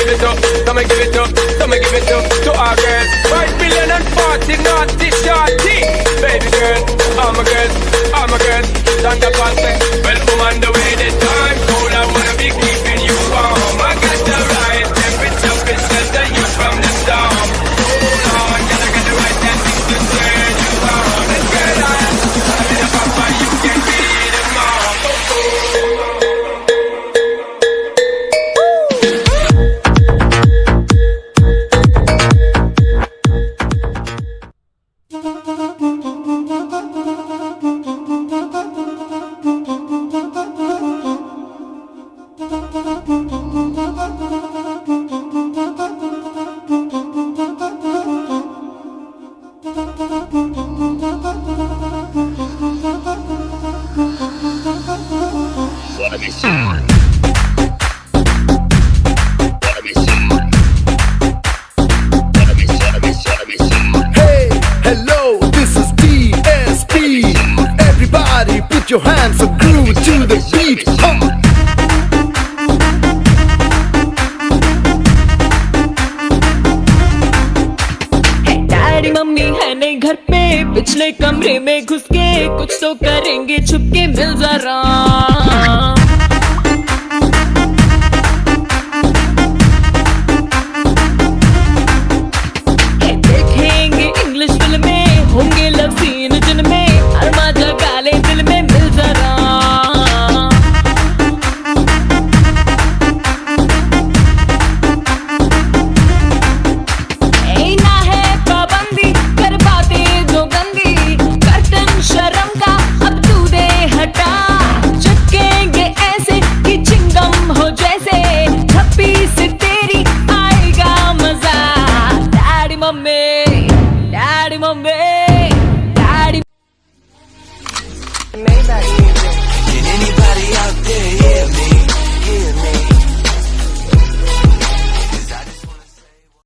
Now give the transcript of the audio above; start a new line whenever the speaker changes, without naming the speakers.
give it up, come and give it up, come and give it up to our girls. 5 billion and 40 naughty shorty. Baby girl, all my girls, stand up and say, well, I'm on the way, the time cold, I wanna be keeping you warm. I got the right temperature, it's shelter you from the storm. Hold on, girl, I got the right tactics to turn you on. And girl, I'm in a papa, you can be the mom.
Hey, hello, this is DSP. Everybody put your hands up, groove to the beat.
Daddy mummy है नहीं घर पे, पिछले कमरे में घुस के कुछ तो करेंगे छुप के, मिल जरा। देखेंगे इंग्लिश फिल्में, होंगे लव सीन जिनमें हर मजा गाले दिल में, मिल जरा।
Can anybody out there hear me? Hear me?